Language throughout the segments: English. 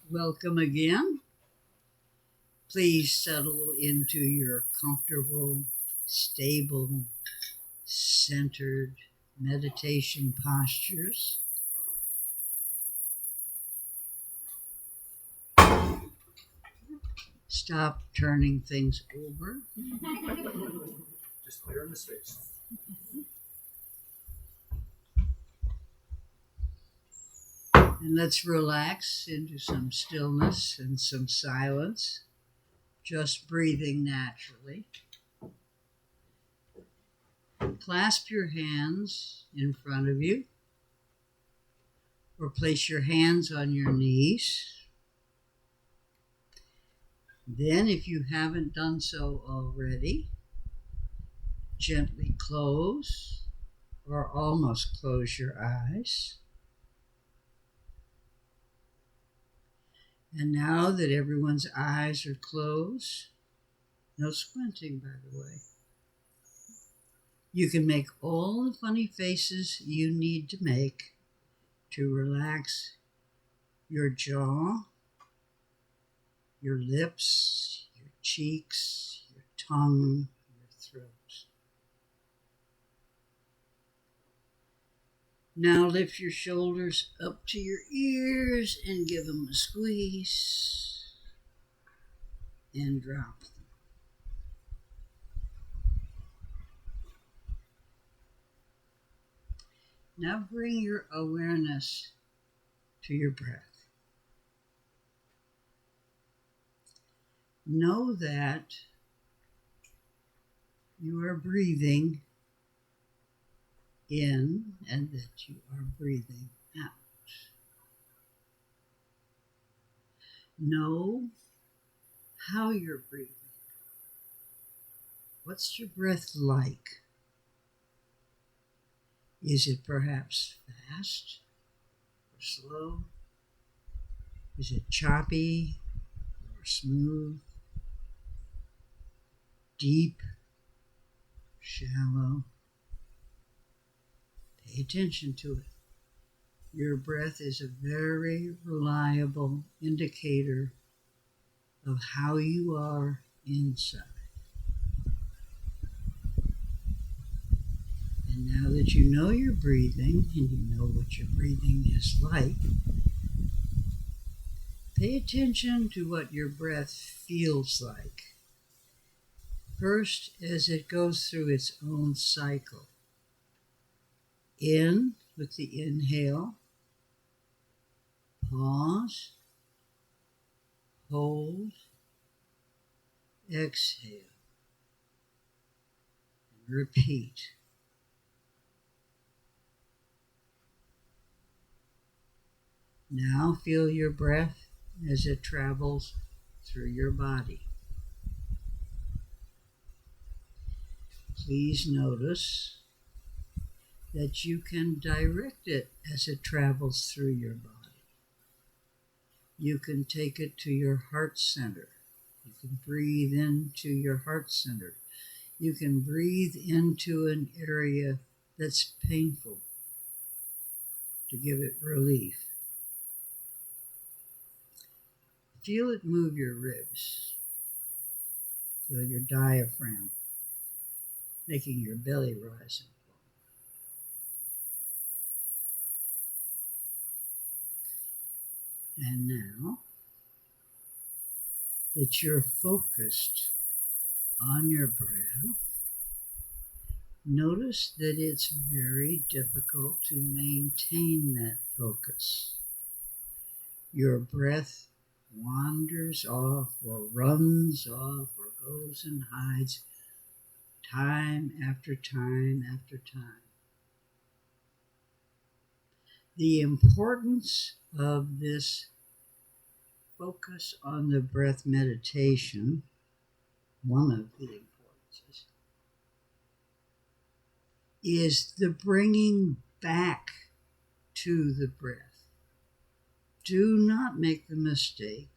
Welcome again. Please settle into your comfortable, stable, centered meditation postures. Stop turning things over. Just clearing the space. And let's relax into some stillness and some silence, just breathing naturally. Clasp your hands in front of you or place your hands on your knees. Then, if you haven't done so already, gently close or almost close your eyes. And now that everyone's eyes are closed, no squinting, by the way, you can make all the funny faces you need to make to relax your jaw, your lips, your cheeks, your tongue, your throat. Now lift your shoulders up to your ears and give them a squeeze and drop them. Now bring your awareness to your breath. Know that you are breathing in and that you are breathing out. Know how you're breathing. What's your breath like? Is it perhaps fast or slow? Is it choppy or smooth? Deep, shallow? Pay attention to it. Your breath is a very reliable indicator of how you are inside. And now that you know you're breathing and you know what your breathing is like, pay attention to what your breath feels like. First, as it goes through its own cycle. In with the inhale, pause, hold, exhale, and repeat. Now feel your breath as it travels through your body. Please notice that you can direct it as it travels through your body. You can take it to your heart center. You can breathe into your heart center. You can breathe into an area that's painful to give it relief. Feel it move your ribs. Feel your diaphragm making your belly rise and fall. And now that you're focused on your breath, notice that it's very difficult to maintain that focus. Your breath wanders off or runs off or goes and hides time after time after time. The importance of this focus on the breath meditation, one of the importances, is the bringing back to the breath. Do not make the mistake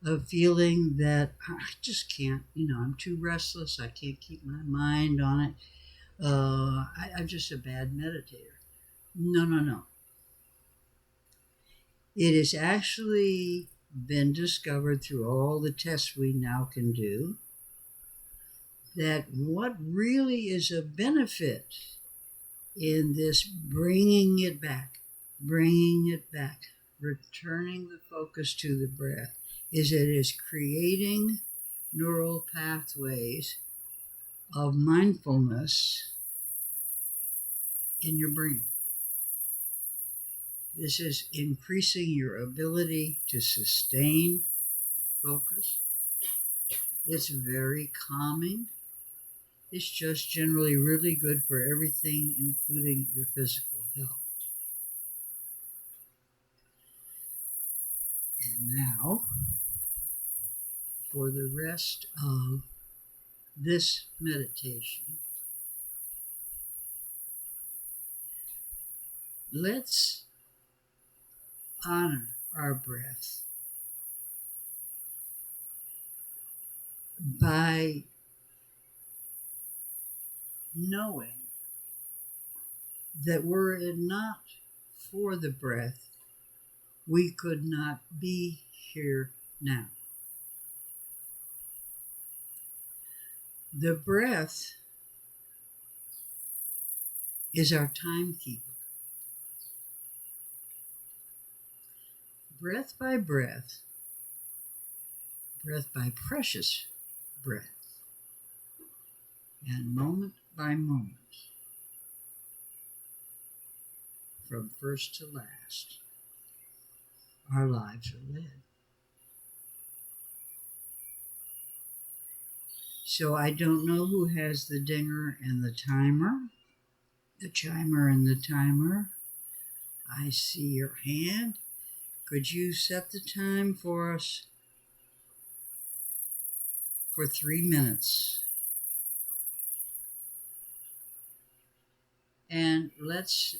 of feeling that I just can't, I'm too restless. I can't keep my mind on it. I'm just a bad meditator. No. It has actually been discovered through all the tests we now can do that what really is a benefit in this bringing it back, returning the focus to the breath, is it is creating neural pathways of mindfulness in your brain. This is increasing your ability to sustain focus. It's very calming. It's just generally really good for everything, including your physical health. And now, for the rest of this meditation, let's honor our breath by knowing that were it not for the breath, we could not be here now. The breath is our timekeeper. Breath by breath by precious breath, and moment by moment, from first to last, our lives are led. So I don't know who has the dinger and the timer, the chimer and the timer. I see your hand. Could you set the time for us for 3 minutes? And let's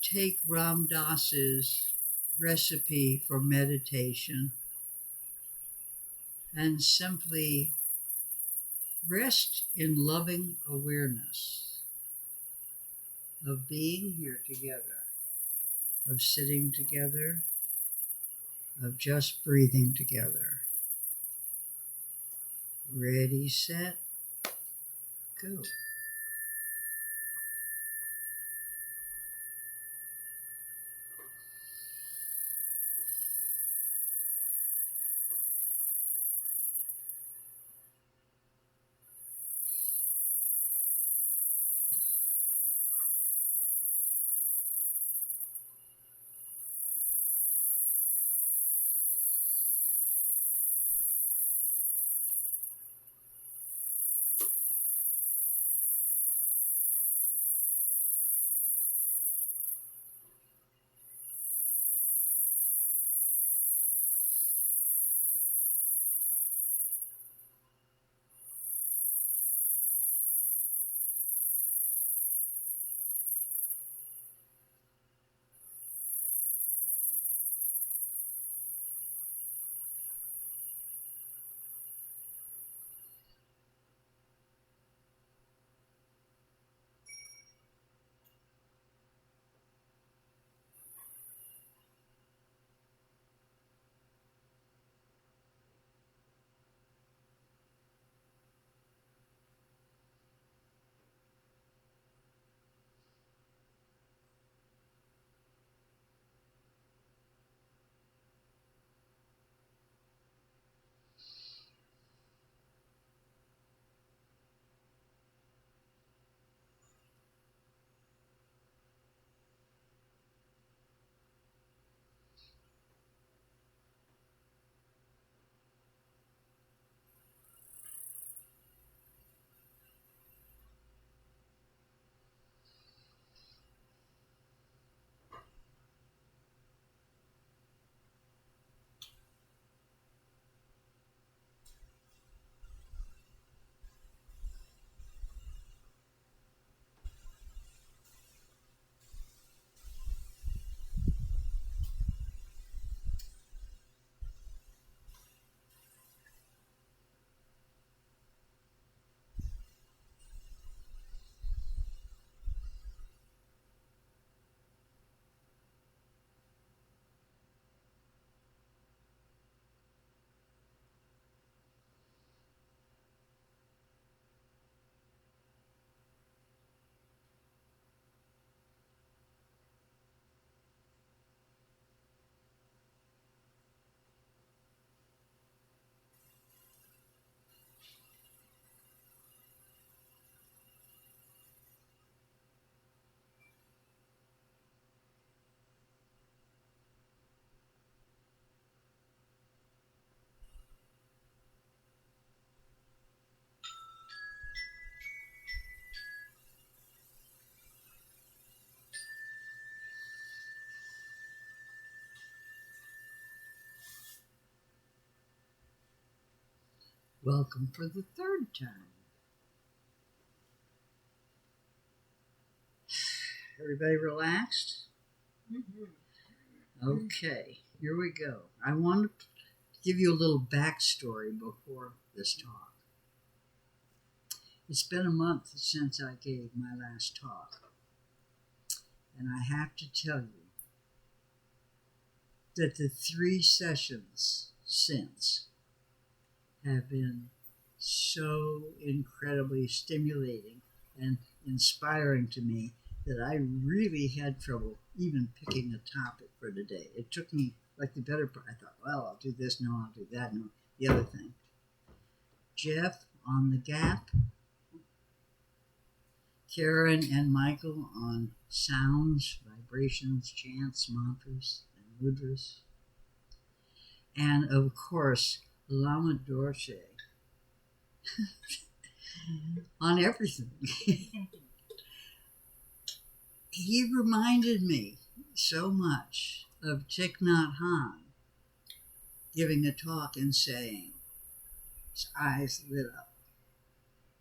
take Ram Dass's recipe for meditation and simply rest in loving awareness of being here together, of sitting together, of just breathing together. Ready, set, go. Welcome for the third time. Everybody relaxed? Mm-hmm. Okay, here we go. I want to give you a little backstory before this talk. It's been a month since I gave my last talk, and I have to tell you that the 3 sessions since have been so incredibly stimulating and inspiring to me that I really had trouble even picking a topic for today. It took me like the better part. I thought, well, I'll do this, no, I'll do that, no, the other thing. Jeff on the gap, Karen and Michael on sounds, vibrations, chants, mantras, and mudras, and of course, Lama Dorje on everything. He reminded me so much of Thich Nhat Hanh giving a talk and saying, his eyes lit up,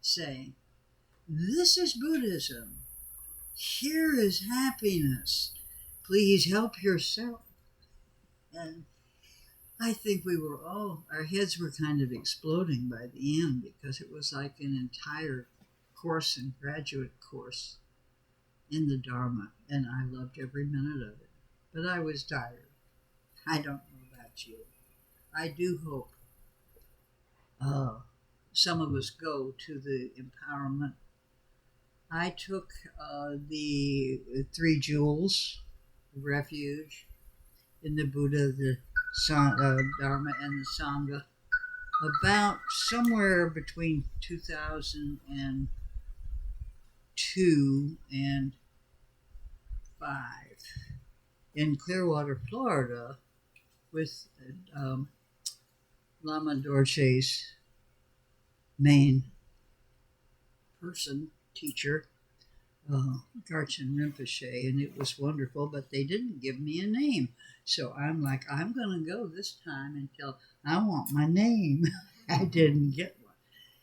saying, "This is Buddhism. Here is happiness. Please help yourself." And I think our heads were kind of exploding by the end because it was like an entire course and graduate course in the Dharma, and I loved every minute of it. But I was tired. I don't know about you. I do hope some of us go to the empowerment. I took the 3 jewels, the refuge, in the Buddha, the Dharma, and the Sangha about somewhere between 2002 and 5 in Clearwater, Florida, with Lama Dorje's main teacher, Garchen Rinpoche, and it was wonderful, but they didn't give me a name. So I'm like, I'm going to go this time until I want my name. I didn't get one.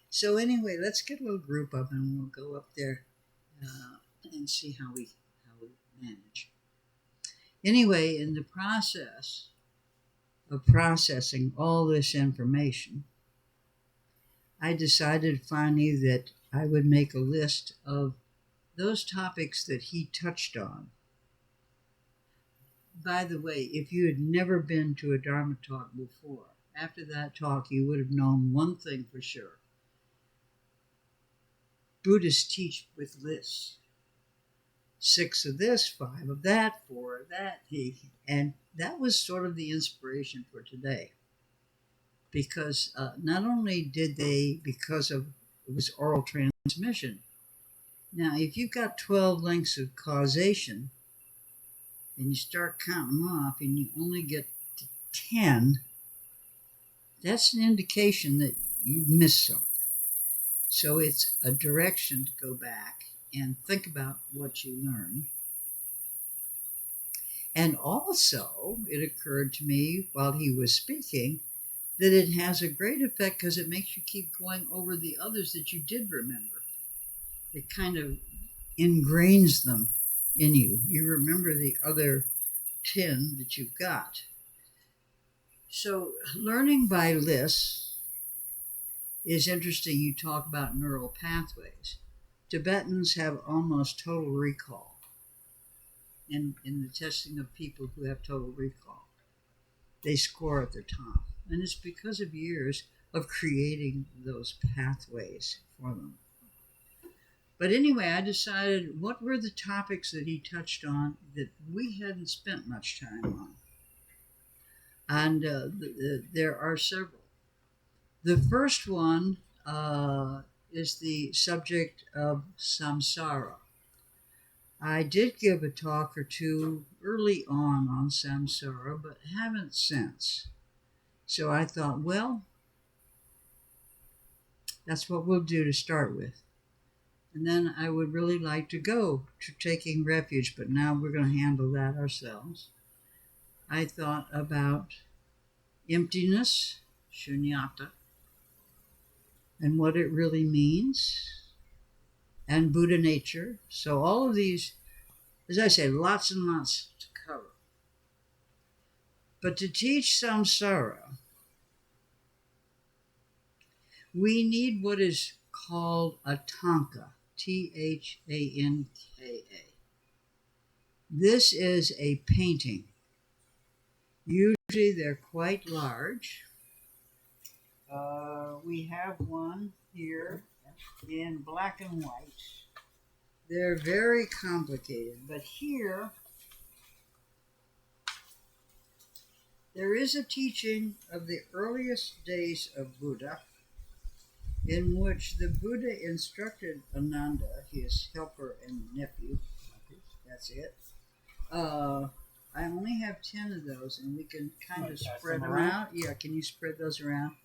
So anyway, let's get a little group up and we'll go up there and see how we manage. Anyway, in the process of processing all this information, I decided finally that I would make a list of those topics that he touched on. By the way, if you had never been to a Dharma talk before, after that talk you would have known one thing for sure. Buddhists teach with lists. 6 of this, 5 of that, 4 of that. And that was sort of the inspiration for today. Because not only did they, because of it was oral transmission. Now, if you've got 12 links of causation, and you start counting off and you only get to 10, that's an indication that you've missed something. So it's a direction to go back and think about what you learned. And also, it occurred to me while he was speaking that it has a great effect because it makes you keep going over the others that you did remember. It kind of ingrains them in you. You remember the other 10 that you've got. So learning by lists is interesting. You talk about neural pathways. Tibetans have almost total recall in the testing of people who have total recall. They score at the top. And it's because of years of creating those pathways for them. But anyway, I decided what were the topics that he touched on that we hadn't spent much time on. And there are several. The first one is the subject of samsara. I did give a talk or two early on samsara, but haven't since. So I thought, well, that's what we'll do to start with. And then I would really like to go to taking refuge, but now we're going to handle that ourselves. I thought about emptiness, shunyata, and what it really means, and Buddha nature. So all of these, as I say, lots and lots to cover. But to teach samsara, we need what is called a Thanka, Thanka. This is a painting. Usually they're quite large. We have one here in black and white. They're very complicated, but here there is a teaching of the earliest days of Buddha in which the Buddha instructed Ananda, his helper and nephew. That's it. I only have 10 of those, and we can kind of spread them out. Yeah, can you spread those around?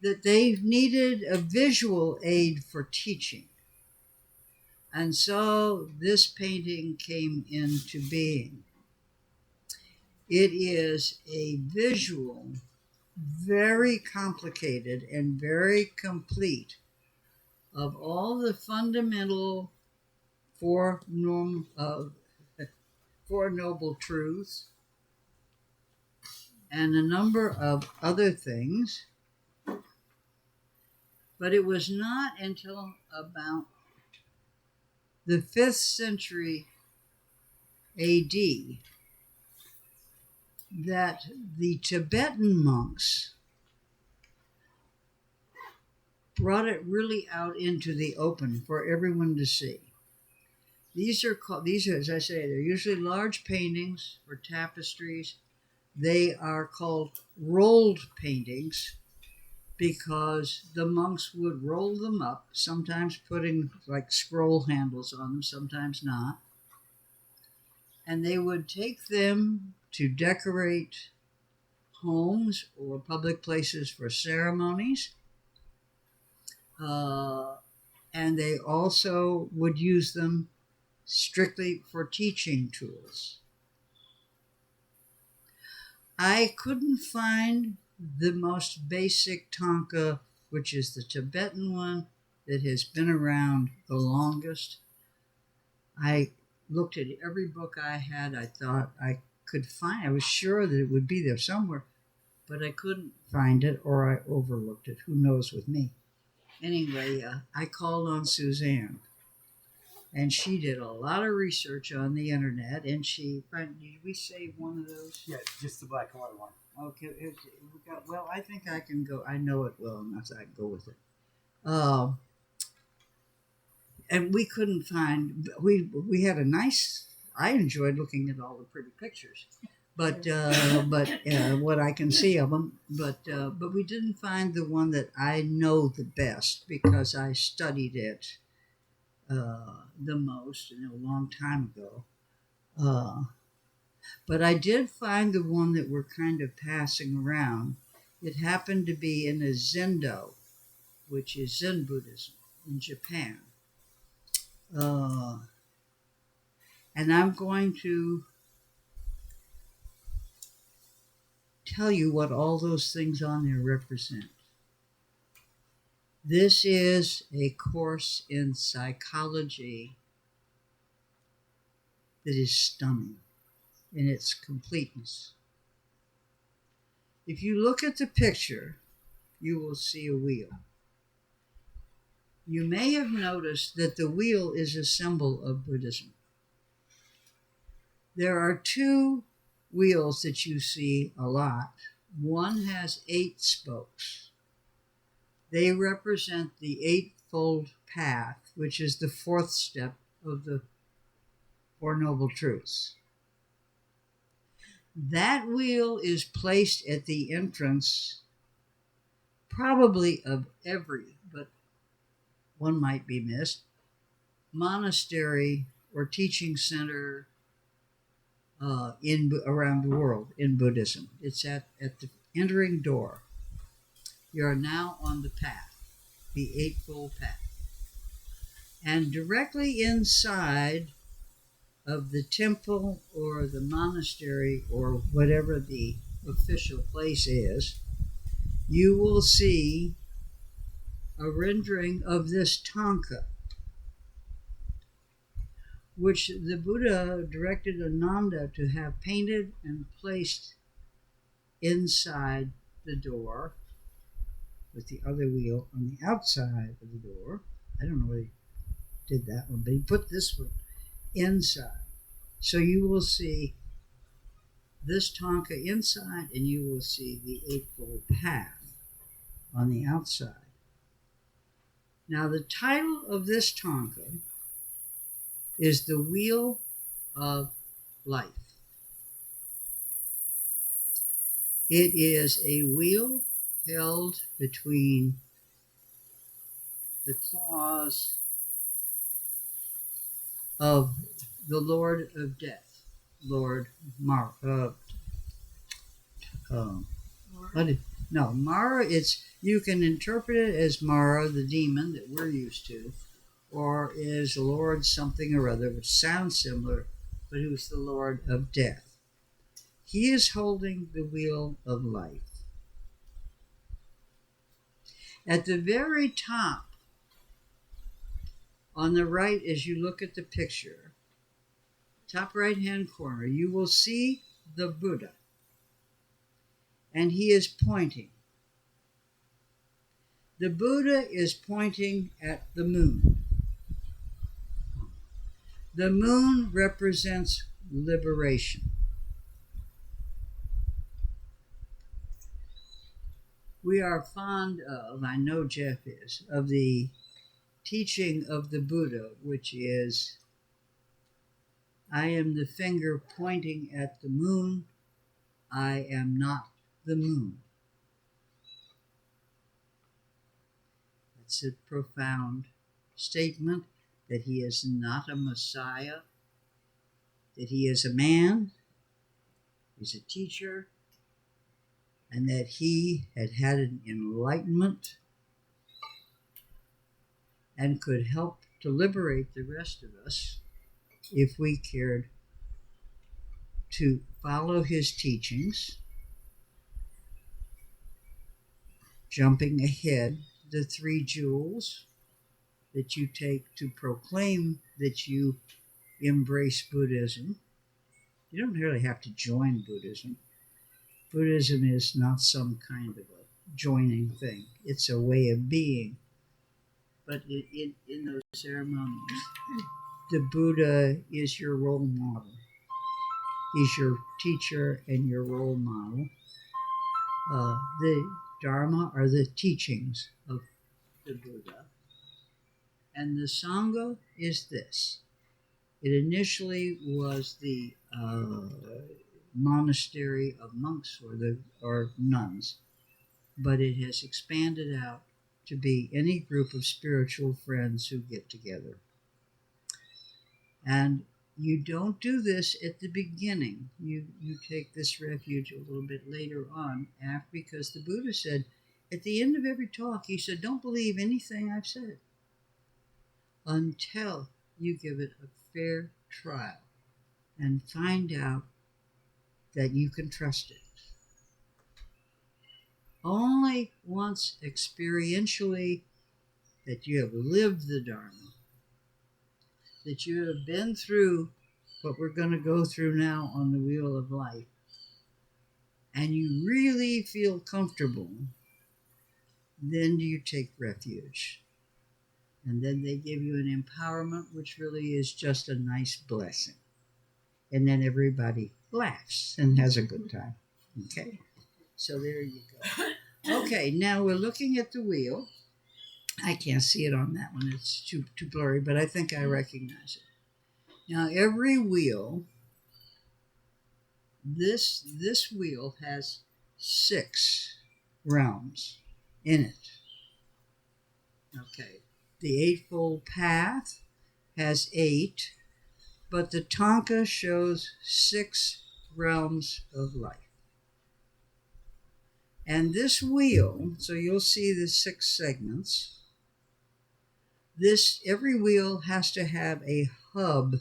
That they needed a visual aid for teaching. And so this painting came into being. It is a visual, very complicated and very complete of all the fundamental four, four noble truths and a number of other things. But it was not until about the 5th century AD that the Tibetan monks brought it really out into the open for everyone to see. These are, as I say, they're usually large paintings or tapestries. They are called rolled paintings because the monks would roll them up, sometimes putting like scroll handles on them, sometimes not. And they would take them to decorate homes or public places for ceremonies. And they also would use them strictly for teaching tools. I couldn't find the most basic Thangka, which is the Tibetan one that has been around the longest. I looked at every book I had. I thought I could find. I was sure that it would be there somewhere, but I couldn't find it, or I overlooked it. Who knows with me? Anyway, I called on Suzanne, and she did a lot of research on the internet, and she found, did we save one of those? Yeah, just the black and white one. Okay, well, I think I can go. I know it well enough that I can go with it. And we couldn't find. We had a nice. I enjoyed looking at all the pretty pictures, but what I can see of them. But we didn't find the one that I know the best because I studied it the most a long time ago. But I did find the one that we're kind of passing around. It happened to be in a Zendo, which is Zen Buddhism in Japan. And I'm going to tell you what all those things on there represent. This is a course in psychology that is stunning in its completeness. If you look at the picture, you will see a wheel. You may have noticed that the wheel is a symbol of Buddhism. There are two wheels that you see a lot. One has 8 spokes. They represent the Eightfold Path, which is the 4th step of the Four Noble Truths. That wheel is placed at the entrance, probably of every, but one might be missed, monastery or teaching center around the world in Buddhism. It's at the entering door. You are now on the path, the Eightfold Path. And directly inside of the temple or the monastery or whatever the official place is, you will see a rendering of this Thanka, which the Buddha directed Ananda to have painted and placed inside the door, with the other wheel on the outside of the door. I don't know whether he did that one, but he put this one inside. So you will see this Tonka inside, and you will see the Eightfold Path on the outside. Now, the title of this Tonka is The Wheel of Life. It is a wheel held between the claws of the Lord of Death, Lord Mara. Mara. It's, you can interpret it as Mara, the demon that we're used to, or is Lord something or other, which sounds similar, but who's the Lord of Death. He is holding the wheel of life. At the very top, on the right, as you look at the picture, top right hand corner, you will see the Buddha, and he is pointing. The Buddha is pointing at the moon. The moon represents liberation. We are fond of, I know Jeff is, of the teaching of the Buddha, which is, I am the finger pointing at the moon. I am not the moon. That's a profound statement, that he is not a Messiah, that he is a man, he's a teacher, and that he had had an enlightenment and could help to liberate the rest of us if we cared to follow his teachings. Jumping ahead, the 3 jewels that you take to proclaim that you embrace Buddhism. You don't really have to join Buddhism. Buddhism is not some kind of a joining thing. It's a way of being. But in those ceremonies, the Buddha is your role model. He's your teacher and your role model. The Dharma are the teachings of the Buddha. And the Sangha is this. It initially was the monastery of monks or nuns, but it has expanded out to be any group of spiritual friends who get together. And you don't do this at the beginning. You take this refuge a little bit later on, because the Buddha said, at the end of every talk, he said, don't believe anything I've said until you give it a fair trial and find out that you can trust it. Only once experientially that you have lived the Dharma, that you have been through what we're going to go through now on the wheel of life, and you really feel comfortable, then do you take refuge. And then they give you an empowerment, which really is just a nice blessing. And then everybody laughs and has a good time. Okay? So there you go. Okay, now we're looking at the wheel. I can't see it on that one. It's too blurry, but I think I recognize it. Now, every wheel, this wheel has 6 realms in it. Okay. The Eightfold Path has 8, but the Tanka shows 6 realms of life. And this wheel, so you'll see the 6 segments. Every wheel has to have a hub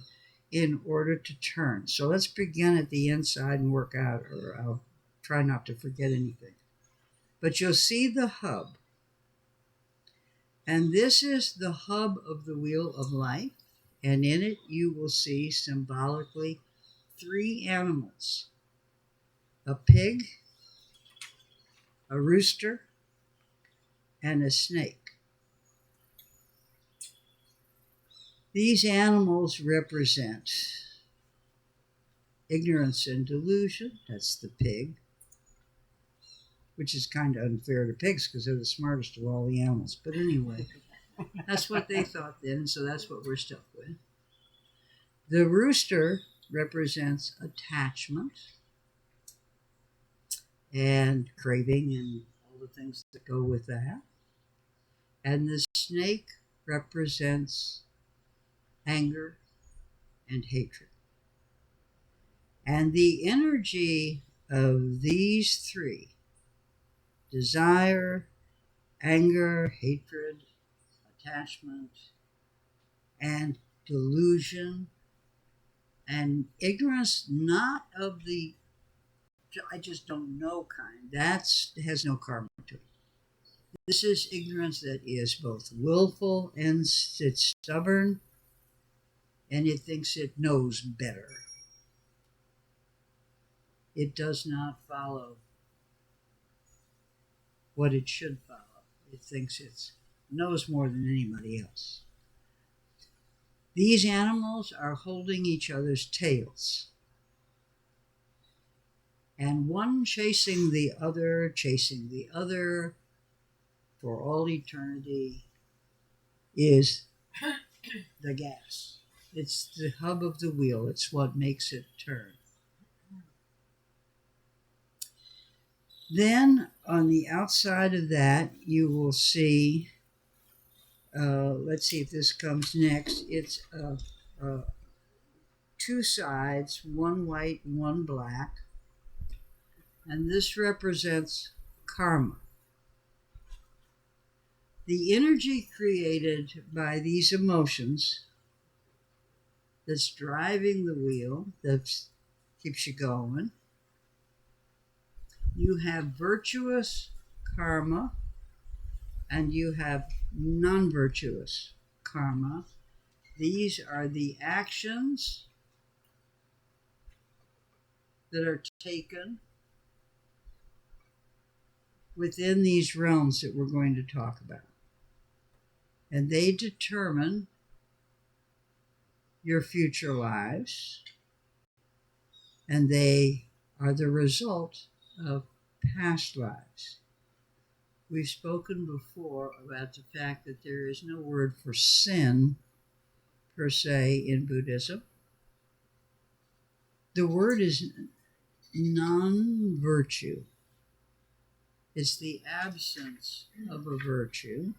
in order to turn. So let's begin at the inside and work out, or I'll try not to forget anything. But you'll see the hub. And this is the hub of the wheel of life. And in it, you will see symbolically three animals: a pig, a rooster, and a snake. These animals represent ignorance and delusion. That's the pig, which is kind of unfair to pigs because they're the smartest of all the animals. But anyway, that's what they thought then, so that's what we're stuck with. The rooster represents attachment and craving and all the things that go with that. And the snake represents anger and hatred. And the energy of these three, desire, anger, hatred, attachment, and delusion, and ignorance, not of the I just don't know kind, that has no karma to it. This is ignorance that is both willful and it's stubborn, and it thinks it knows better. It does not follow what it should follow. It thinks it knows more than anybody else. These animals are holding each other's tails, and one chasing the other for all eternity is the gas. It's the hub of the wheel. It's what makes it turn. Then on the outside of that, you will see, let's see if this comes next. It's two sides, one white and one black. And this represents karma. The energy created by these emotions that's driving the wheel, that keeps you going. You have virtuous karma and you have non-virtuous karma. These are the actions that are taken within these realms that we're going to talk about. And they determine your future lives, and they are the result of past lives. We've spoken before about the fact that there is no word for sin per se in Buddhism. The word is non-virtue. It's the absence of a virtue,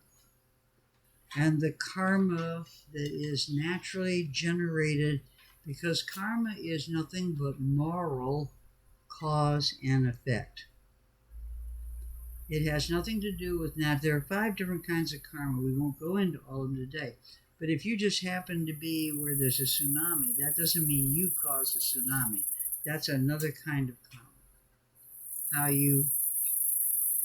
and the karma that is naturally generated, because karma is nothing but moral cause and effect. It has nothing to do with that. There are 5 different kinds of karma. We won't go into all of them today. But if you just happen to be where there's a tsunami, that doesn't mean you caused the tsunami. That's another kind of karma. How you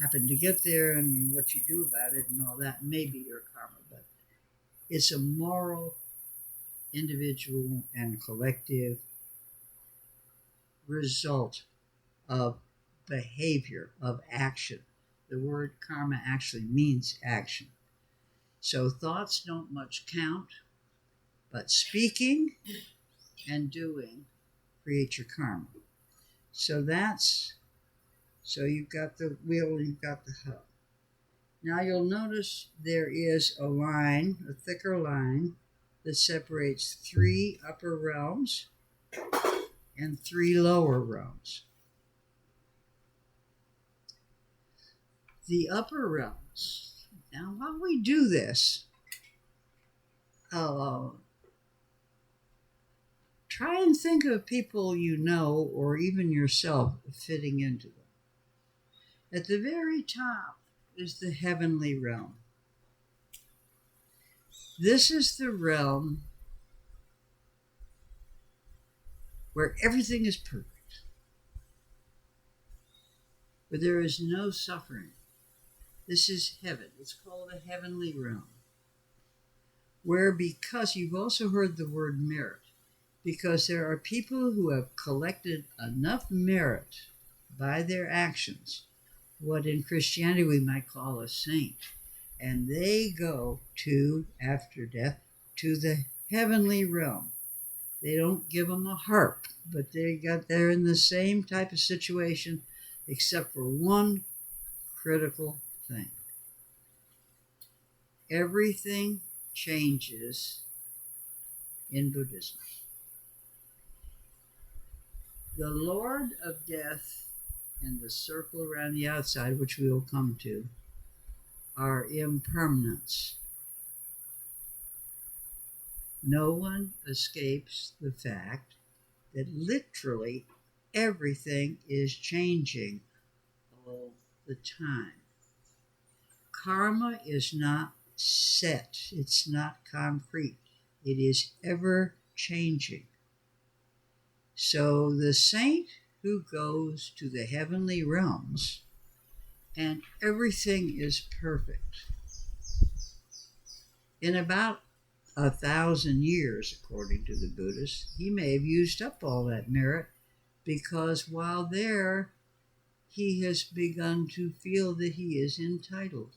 happen to get there and what you do about it and all that may be your karma. But it's a moral, individual, and collective result of behavior, of action. The word karma actually means action. So thoughts don't much count, but speaking and doing create your karma. So you've got the wheel and you've got the hub. Now you'll notice there is a line, a thicker line, that separates 3 upper realms and 3 lower realms. The upper realms. Now, while we do this, try and think of people you know or even yourself fitting into them. At the very top is the heavenly realm. This is the realm where everything is perfect, where there is no suffering, This is heaven. It's called a heavenly realm. Where, because you've also heard the word merit, because there are people who have collected enough merit by their actions, what in Christianity we might call a saint, and they go to, after death, to the heavenly realm. They don't give them a harp, but they're in the same type of situation, except for one critical thing. Everything changes in Buddhism. The Lord of Death and the circle around the outside, which we will come to, are impermanence. No one escapes the fact that literally everything is changing all the time. Karma is not set, it's not concrete, it is ever changing. So the saint who goes to the heavenly realms and everything is perfect, in about 1,000 years, according to the Buddhists, he may have used up all that merit, because while there, he has begun to feel that he is entitled.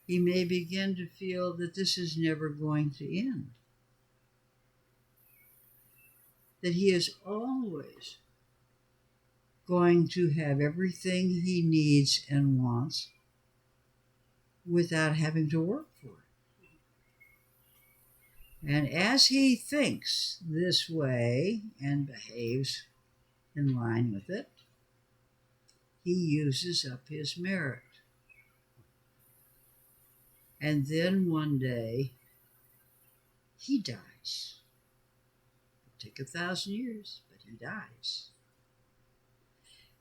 He may begin to feel that this is never going to end, that he is always going to have everything he needs and wants without having to work for it. And as he thinks this way and behaves in line with it, he uses up his merit. And then one day, he dies. It'll take 1,000 years, but he dies.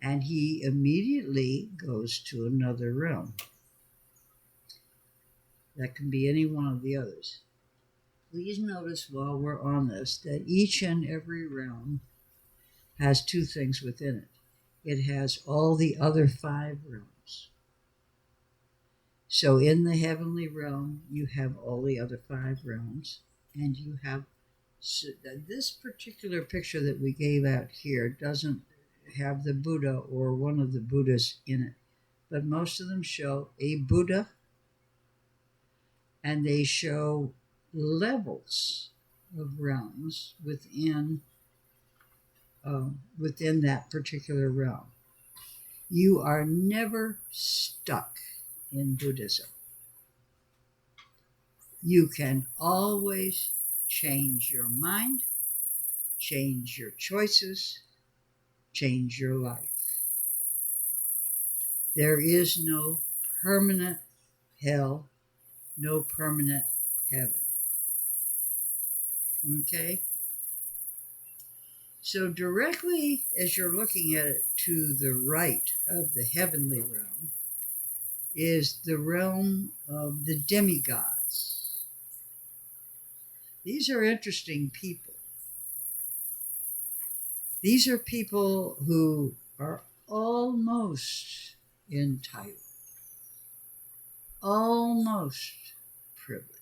And he immediately goes to another realm. That can be any one of the others. Please notice while we're on this that each and every realm has two things within it. It has all the other 5 realms. So in the heavenly realm, you have all the other 5 realms, and you have, so this particular picture that we gave out here doesn't have the Buddha or one of the Buddhas in it, but most of them show a Buddha, and they show levels of realms within that particular realm. You are never stuck in Buddhism. You can always change your mind, change your choices, change your life. There is no permanent hell, no permanent heaven. Okay? So directly as you're looking at it, to the right of the heavenly realm is the realm of the demigods. These are interesting people. These are people who are almost entitled, almost privileged.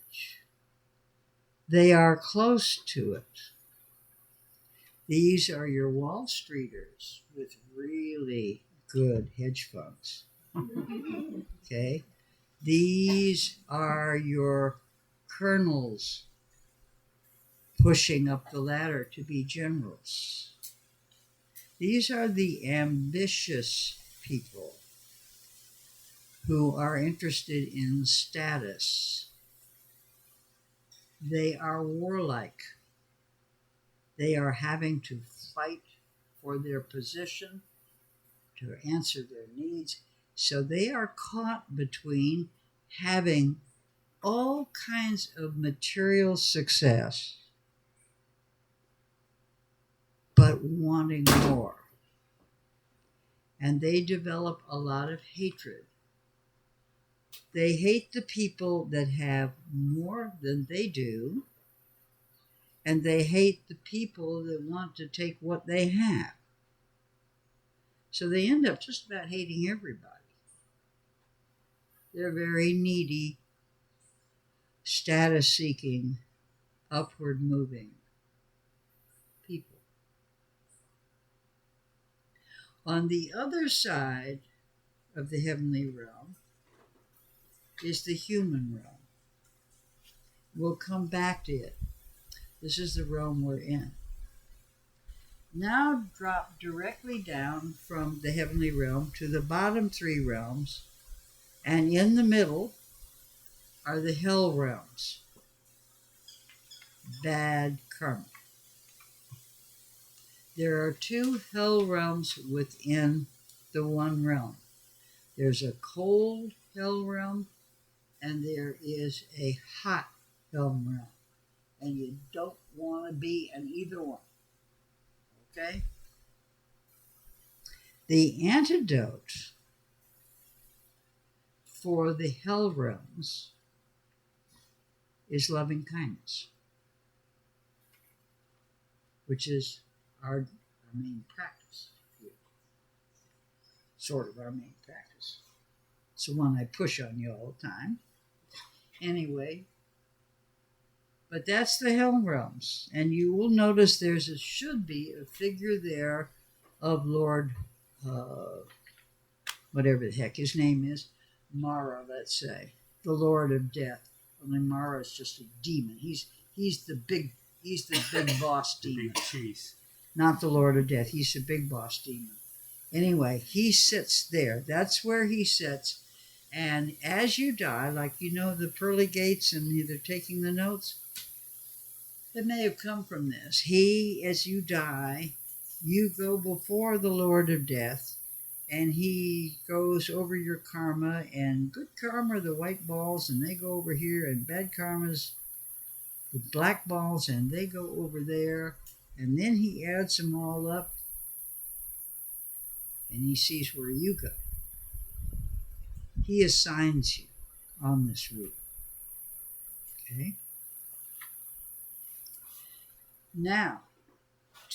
They are close to it. These are your Wall Streeters with really good hedge funds. Okay? These are your colonels pushing up the ladder to be generals. These are the ambitious people who are interested in status. They are warlike. They are having to fight for their position, to answer their needs. So they are caught between having all kinds of material success, but wanting more. And they develop a lot of hatred. They hate the people that have more than they do, and they hate the people that want to take what they have. So they end up just about hating everybody. They're very needy, status seeking, upward moving people. On the other side of the heavenly realm is the human realm. We'll come back to it. This is the realm we're in. Now drop directly down from the heavenly realm to the bottom three realms, and in the middle are the hell realms. Bad karma. There are two hell realms within the one realm. There's a cold hell realm and there is a hot hell realm. And you don't want to be in either one. Okay? The antidote for the hell realms is loving kindness, which is our main practice. Sort of our main practice. It's the one I push on you all the time. Anyway, but that's the hell realms. And you will notice should be a figure there of Lord, whatever the heck his name is, Mara, let's say, the Lord of Death. Only Mara is just a demon. He's the big boss demon. Big cheese. Not the Lord of Death. He's the big boss demon. Anyway, he sits there. That's where he sits. And as you die, like the pearly gates, and they're taking the notes, that may have come from this. As you die, you go before the Lord of Death, and he goes over your karma, and good karma are the white balls, and they go over here, and bad karma's the black balls, and they go over there, and then he adds them all up, and he sees where you go. He assigns you on this route. Okay? Now,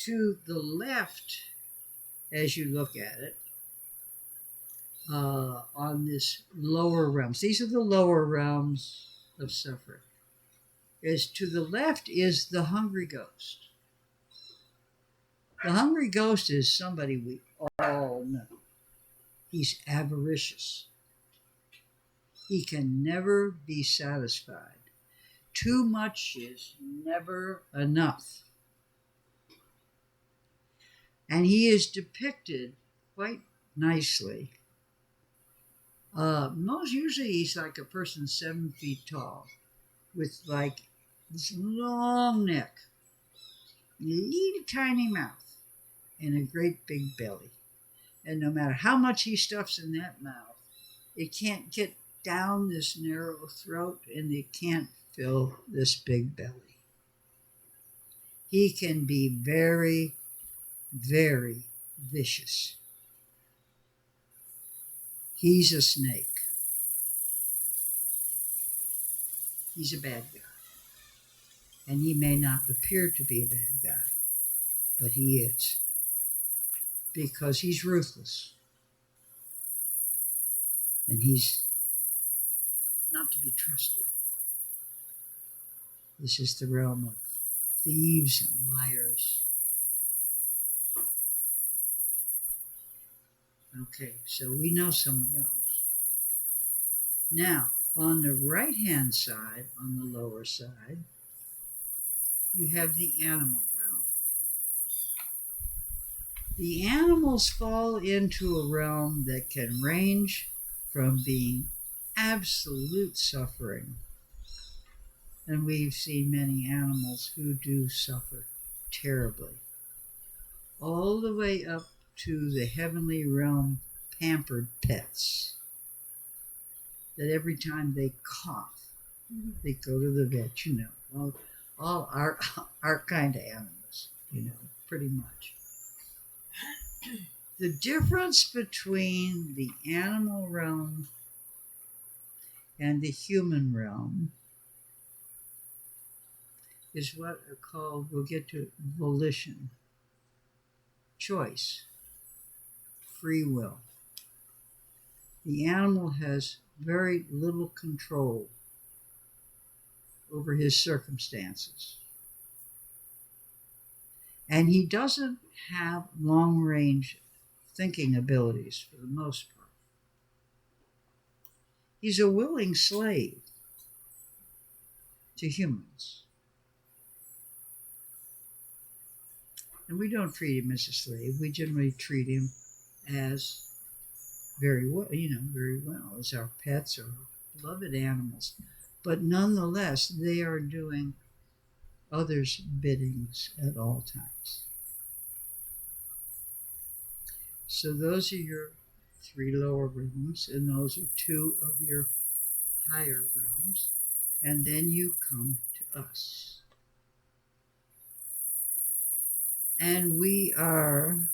to the left, as you look at it, on this lower realms, these are the lower realms of suffering. To the left is the hungry ghost. The hungry ghost is somebody we all know. He's avaricious. He can never be satisfied. Too much is never enough. And he is depicted quite nicely. Most usually he's like a person 7 feet tall with like this long neck, a little tiny mouth, and a great big belly. And no matter how much he stuffs in that mouth, it can't get down this narrow throat, and it can't fill this big belly. He can be very, very vicious. He's a snake. He's a bad guy. And he may not appear to be a bad guy, but he is. Because he's ruthless. And he's not to be trusted. This is the realm of thieves and liars. Okay, so we know some of those. Now, on the right-hand side, on the lower side, you have the animal realm. The animals fall into a realm that can range from being absolute suffering, and we've seen many animals who do suffer terribly, all the way up to the heavenly realm pampered pets, that every time they cough, they go to the vet, all our kind of animals, pretty much. The difference between the animal realm and the human realm is what are called, we'll get to volition, choice, free will. the animal has very little control over his circumstances. And he doesn't have long range thinking abilities for the most part. He's a willing slave to humans. And we don't treat him as a slave. We generally treat him as very well, as our pets or beloved animals. But nonetheless, they are doing others' biddings at all times. So those are your 3 lower realms, and those are 2 of your higher realms. And then you come to us. And we are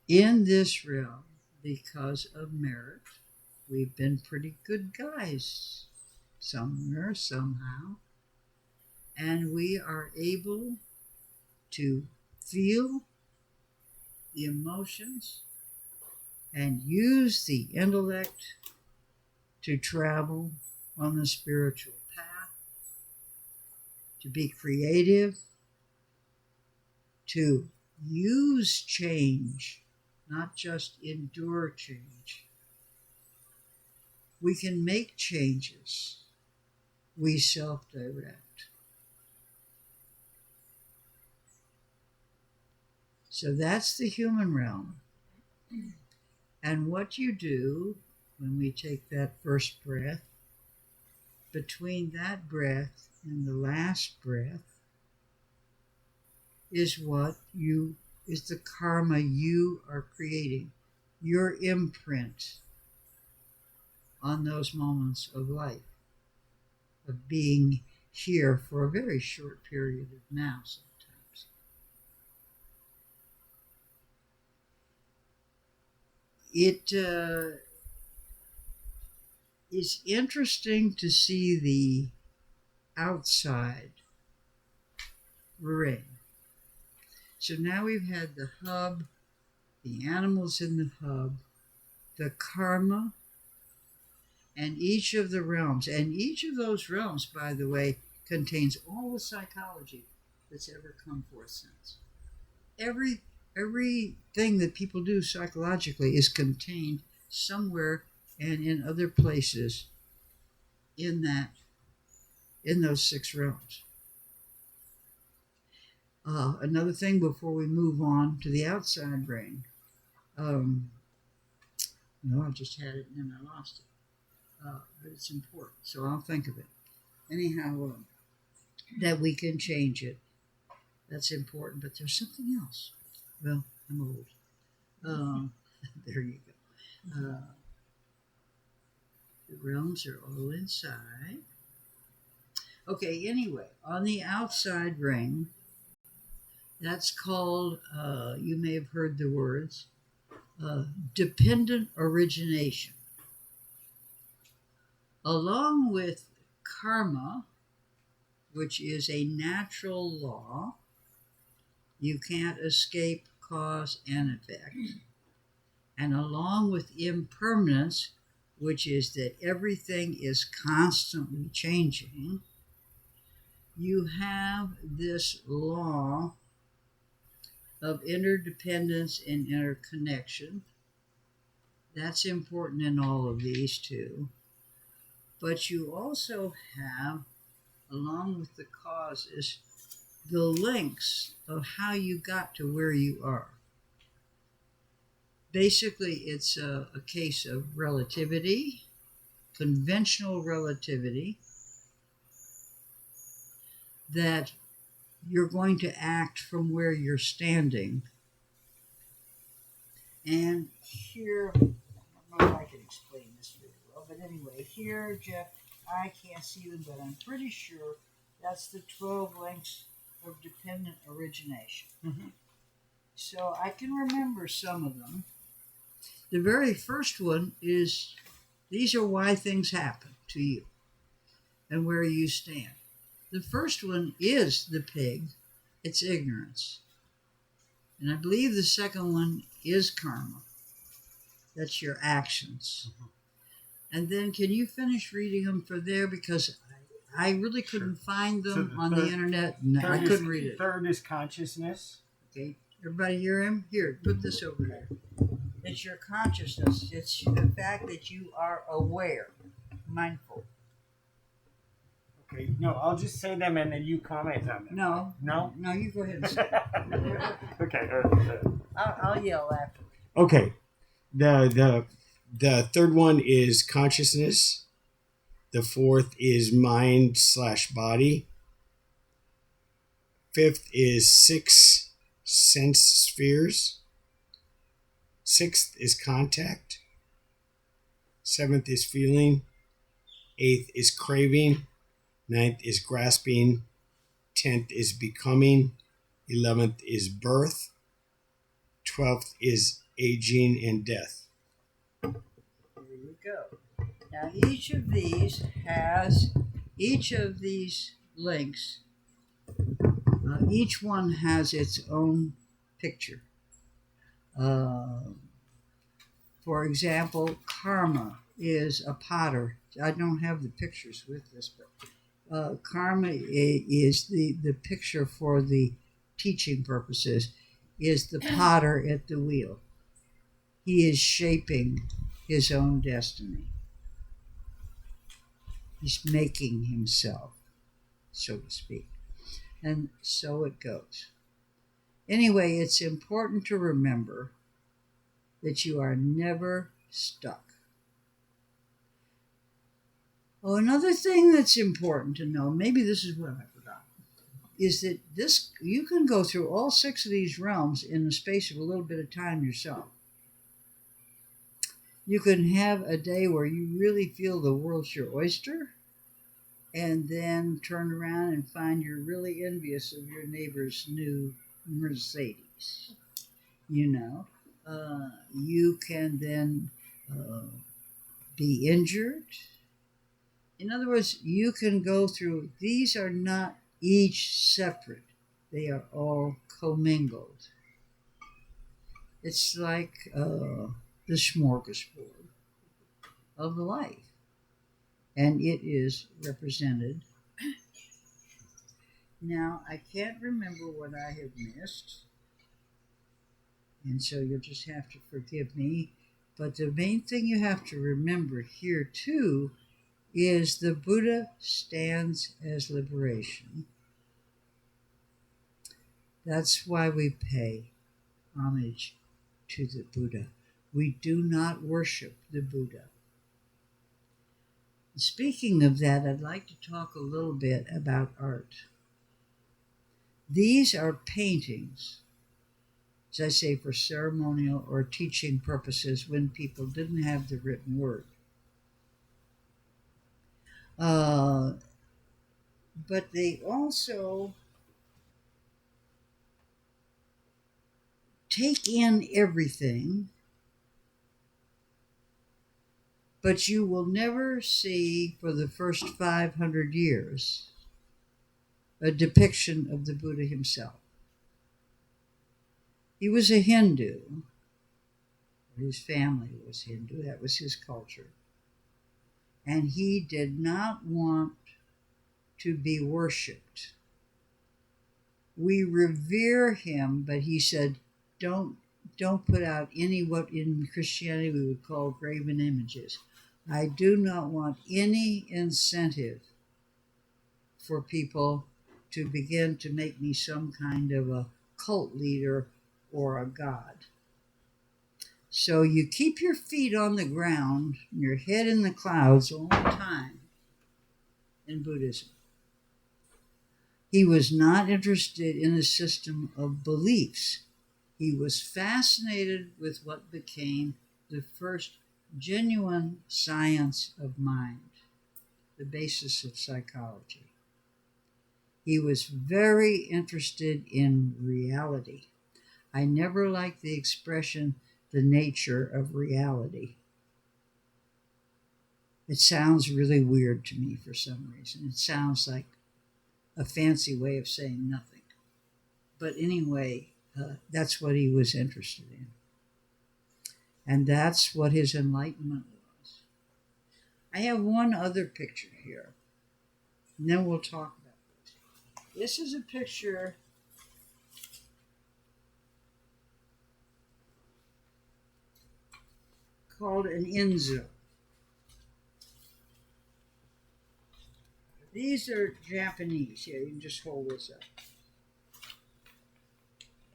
in this realm because of merit. We've been pretty good guys somewhere, somehow. And we are able to feel the emotions and use the intellect to travel on the spiritual path, to be creative, to use change, not just endure change. We can make changes. We self-direct. So that's the human realm. And what you do when we take that first breath, between that breath and the last breath is the karma you are creating, your imprint on those moments of life, of being here for a very short period of now sometimes. It is interesting to see the outside ring. So now we've had the hub, the animals in the hub, the karma, and each of the realms. And each of those realms, by the way, contains all the psychology that's ever come forth since. Everything that people do psychologically is contained somewhere and in other places in those 6 realms. Another thing before we move on to the outside brain. I just had it and then I lost it. But it's important, so I'll think of it. Anyhow, that we can change it. That's important, but there's something else. Well, I'm old. There you go. The realms are all inside. Okay, anyway, on the outside ring, that's called, you may have heard the words, dependent origination. Along with karma, which is a natural law, you can't escape cause and effect. And along with impermanence, which is that everything is constantly changing, you have this law of interdependence and interconnection. That's important in all of these too. But you also have, along with the causes, the links of how you got to where you are. Basically, it's a case of relativity, conventional relativity, that you're going to act from where you're standing. And here, I don't know if I can explain this very well, but anyway, here, Jeff, I can't see them, but I'm pretty sure that's the 12 links of dependent origination. Mm-hmm. So I can remember some of them. The very first one is, these are why things happen to you and where you stand. The first one is the pig. It's ignorance. And I believe the second one is karma. That's your actions. And then can you finish reading them for there? Because I really couldn't find them So on the internet. And I couldn't read it. Third is consciousness. Okay. Everybody hear him? Here, put this over there. It's your consciousness. It's the fact that you are aware, mindful. Okay, no, I'll just say them and then you comment on them. No. No? No, you go ahead and say it. Okay. I'll yell after. Okay. The third one is consciousness. The fourth is mind/body. Fifth is 6 sense spheres. Sixth is contact. Seventh is feeling. Eighth is craving. Ninth is grasping. 10th is becoming. 11th is birth. 12th is aging and death. There you go. Now each of these links, each one has its own picture. For example, karma is a potter. I don't have the pictures with this, but karma is the picture for the teaching purposes, is the potter at the wheel. He is shaping his own destiny. He's making himself, so to speak. And so it goes. Anyway, it's important to remember that you are never stuck. Oh, another thing that's important to know, maybe this is what I forgot, is that you can go through all 6 of these realms in the space of a little bit of time yourself. You can have a day where you really feel the world's your oyster, and then turn around and find you're really envious of your neighbor's new Mercedes. You can then be injured. In other words, you can go through, these are not each separate, they are all commingled. It's like the smorgasbord of life, and it is represented. Now, I can't remember what I have missed, and so you'll just have to forgive me. But the main thing you have to remember here, too, is the Buddha stands as liberation. That's why we pay homage to the Buddha. We do not worship the Buddha. Speaking of that, I'd like to talk a little bit about art. These are paintings, as I say, for ceremonial or teaching purposes when people didn't have the written word. But they also take in everything, but you will never see for the first 500 years a depiction of the Buddha himself. He was a Hindu. His family was Hindu. That was his culture. And he did not want to be worshipped. We revere him, but he said, don't put out any what in Christianity we would call graven images. I do not want any incentive for people to begin to make me some kind of a cult leader or a god. So you keep your feet on the ground, your head in the clouds all the time in Buddhism. He was not interested in a system of beliefs. He was fascinated with what became the first genuine science of mind, the basis of psychology. He was very interested in reality. I never liked the expression, the nature of reality. It sounds really weird to me for some reason. It sounds like a fancy way of saying nothing. But anyway, that's what he was interested in. And that's what his enlightenment was. I have one other picture here, and then we'll talk about it. This is a picture called an Enzo. These are Japanese. Here, you can just hold this up.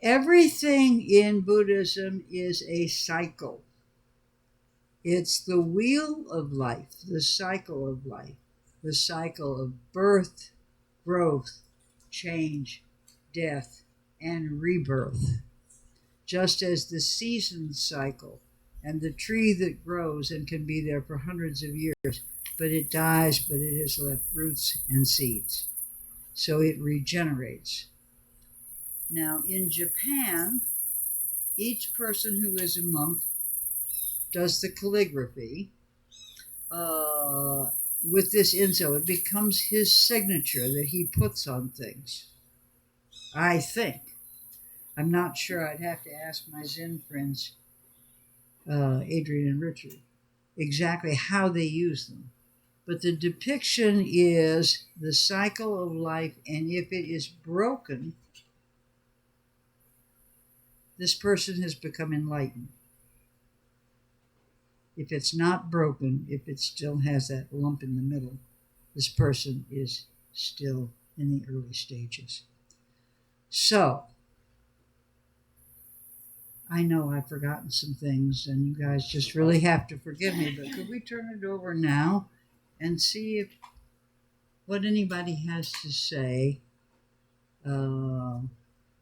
Everything in Buddhism is a cycle. It's the wheel of life, the cycle of life, the cycle of birth, growth, change, death, and rebirth. Just as the season cycle and the tree that grows and can be there for hundreds of years, but it dies, but it has left roots and seeds. So it regenerates. Now, in Japan, each person who is a monk does the calligraphy with this Enzo. It becomes his signature that he puts on things. I think. I'm not sure. I'd have to ask my Zen friends, Adrian and Richard, exactly how they use them. But the depiction is the cycle of life, and if it is broken, this person has become enlightened. If it's not broken, if it still has that lump in the middle, this person is still in the early stages. So, I know I've forgotten some things, and you guys just really have to forgive me, but could we turn it over now and see if what anybody has to say?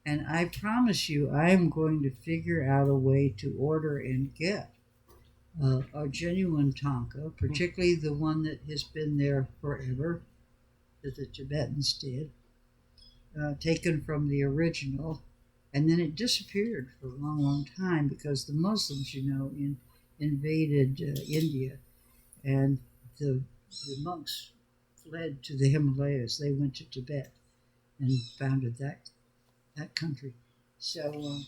And I promise you, I am going to figure out a way to order and get a genuine Tonka, particularly the one that has been there forever, that the Tibetans did, taken from the original. And then it disappeared for a long, long time because the Muslims, invaded India, and the monks fled to the Himalayas. They went to Tibet and founded that country. So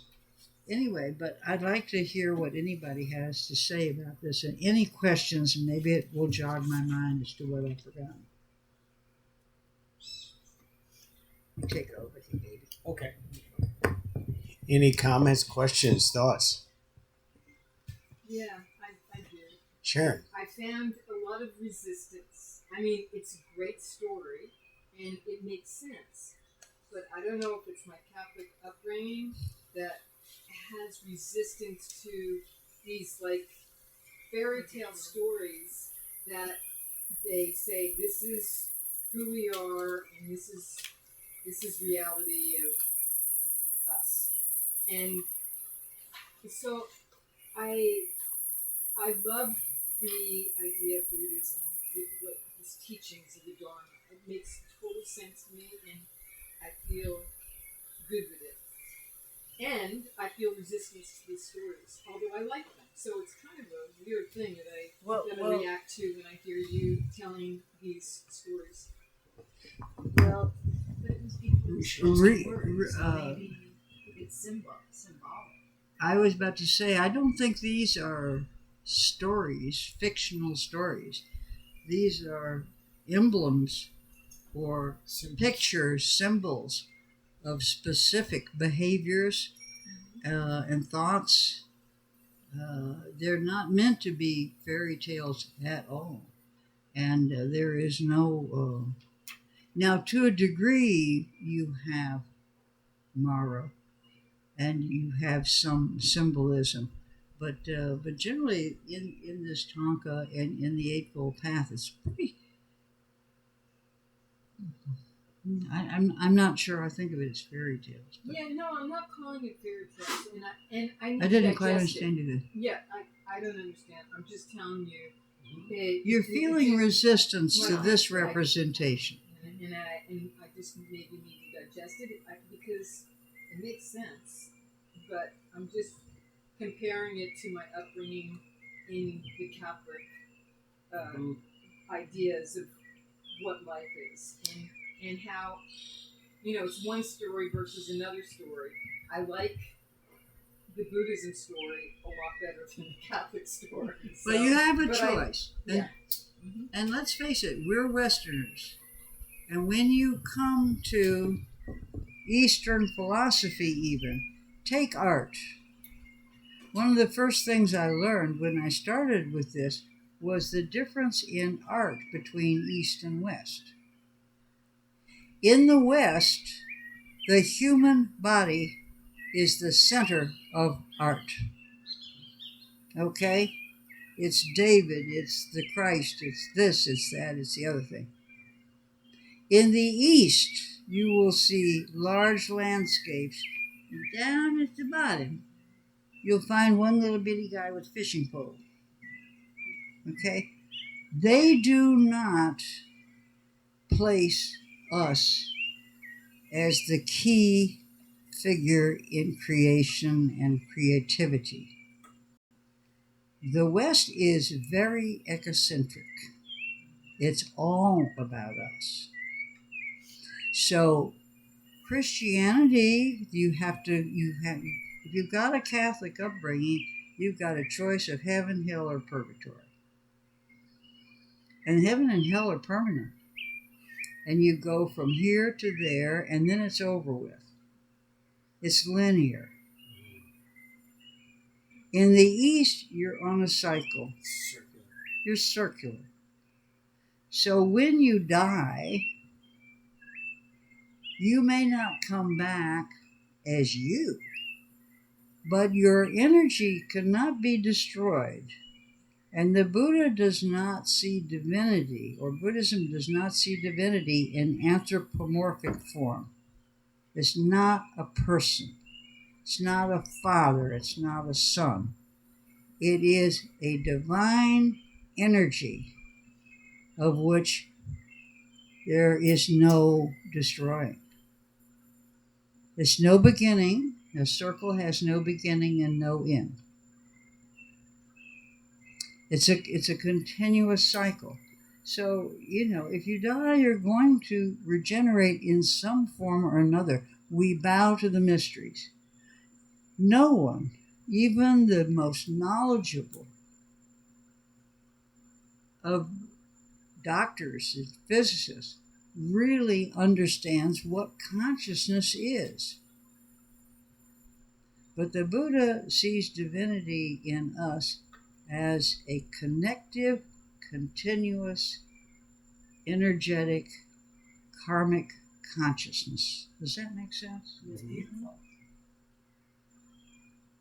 anyway, but I'd like to hear what anybody has to say about this, and any questions, and maybe it will jog my mind as to what I've forgotten. You take it over, baby. Okay. Any comments, questions, thoughts? Yeah, I did. Sharon. I found a lot of resistance. I mean, it's a great story, and it makes sense. But I don't know if it's my Catholic upbringing that has resistance to these, like, fairy tale stories that they say this is who we are, and this is reality of us. And so I love the idea of Buddhism, what these teachings of the Dharma. It makes total sense to me, and I feel good with it. And I feel resistance to these stories, although I like them. So it's kind of a weird thing that I react to when I hear you telling these stories. Well, but it was before the spoken word, so maybe it's symbolic. I was about to say, I don't think these are stories, fictional stories. These are emblems or pictures, symbols of specific behaviors and thoughts. They're not meant to be fairy tales at all. And there is no. Now, to a degree, you have Mara and you have some symbolism. But generally, in this Tonka and in the Eightfold Path, it's pretty. I'm not sure. I think of it as fairy tales. Yeah, no, I'm not calling it fairy tales, and I need I didn't to quite digest understand it. you. Yeah, I don't understand. I'm just telling you. You're feeling resistance to Well, this representation. And I just maybe need to digest it because it makes sense, but I'm just comparing it to my upbringing in the Catholic ideas of what life is and how it's one story versus another story. I like the Buddhism story a lot better than the Catholic story. So, But you have a but choice. Yeah. And let's face it, we're Westerners. And when you come to Eastern philosophy, even, take art. One of the first things I learned when I started with this was the difference in art between East and West. In the West, the human body is the center of art. Okay? It's David, it's the Christ, it's this, it's that, it's the other thing. In the East, you will see large landscapes. And down at the bottom, you'll find one little bitty guy with a fishing pole. Okay? They do not place us as the key figure in creation and creativity. The West is very egocentric. It's all about us. So Christianity, if you've got a Catholic upbringing, you've got a choice of heaven, hell, or purgatory. And heaven and hell are permanent. And you go from here to there, and then it's over with. It's linear. In the East, you're on a cycle. Circular. You're circular. So when you die, you may not come back as you, but your energy cannot be destroyed. And the Buddha does not see divinity, or Buddhism does not see divinity in anthropomorphic form. It's not a person. It's not a father. It's not a son. It is a divine energy of which there is no destroying. There's no beginning. A circle has no beginning and no end. It's a continuous cycle. So, if you die, you're going to regenerate in some form or another. We bow to the mysteries. No one, even the most knowledgeable of doctors and physicists, really understands what consciousness is. But the Buddha sees divinity in us as a connective, continuous, energetic, karmic consciousness. Does that make sense? Mm-hmm.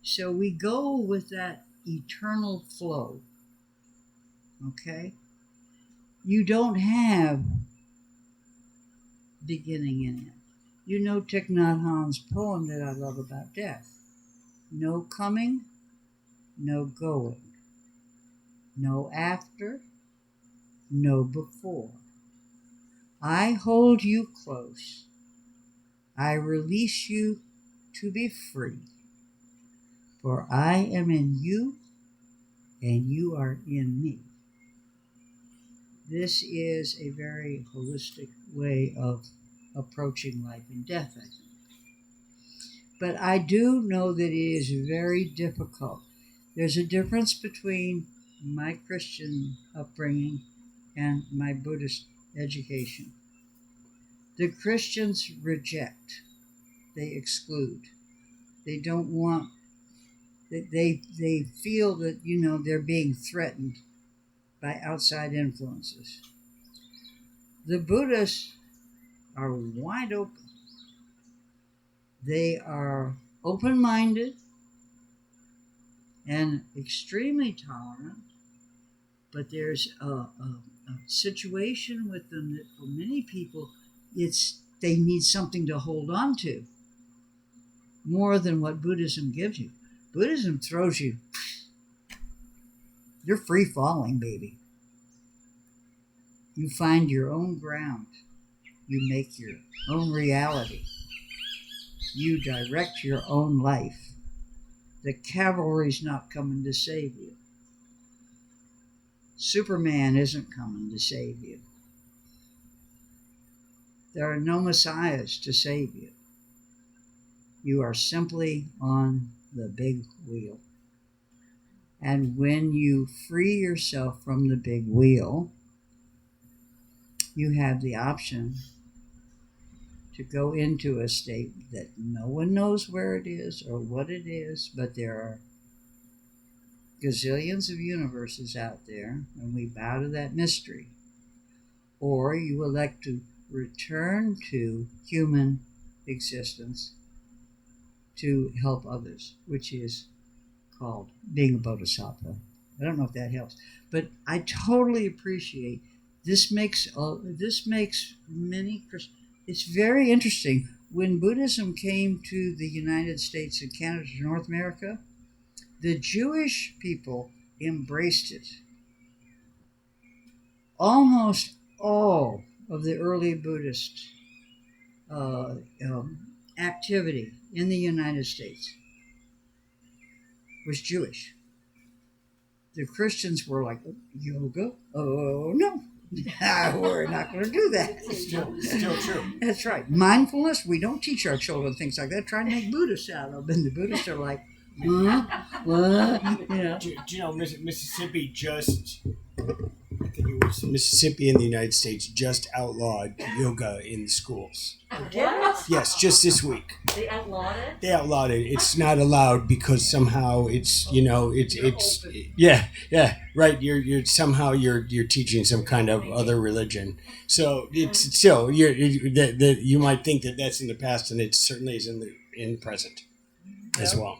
So we go with that eternal flow. Okay? You don't have beginning and end. You know Thich Nhat Hanh's poem that I love about death. No coming, no going. No after, no before. I hold you close. I release you to be free. For I am in you, and you are in me. This is a very holistic way of approaching life and death, I think. But I do know that it is very difficult. There's a difference between my Christian upbringing and my Buddhist education. The Christians reject, they exclude. They don't want, they feel that, they're being threatened by outside influences. The Buddhists are wide open. They are open minded and extremely tolerant, but there's a situation with them that for many people, they need something to hold on to more than what Buddhism gives you. Buddhism throws you, you're free falling, baby. You find your own ground. You make your own reality. You direct your own life. The cavalry's not coming to save you. Superman isn't coming to save you. There are no messiahs to save you. You are simply on the big wheel. And when you free yourself from the big wheel, you have the option to go into a state that no one knows where it is or what it is, but there are gazillions of universes out there, and we bow to that mystery. Or you elect to return to human existence to help others, which is called being a bodhisattva. I don't know if that helps, but I totally appreciate this. Makes many Christians. It's very interesting. When Buddhism came to the United States and Canada, to North America, the Jewish people embraced it. Almost all of the early Buddhist activity in the United States was Jewish. The Christians were like, yoga? Oh, no. We're not going to do that. Still true. That's right. Mindfulness, we don't teach our children things like that. Try to make Buddhists out of them. And the Buddhists are like, huh? What? You know. Do you know Mississippi just, I think it was Mississippi in the United States just outlawed yoga in the schools. What? Yes, just this week. They outlawed it? They outlawed it. It's not allowed because somehow it's right. You're somehow you're teaching some kind of other religion. So it's still you might think that that's in the past, and it certainly is in the present as well.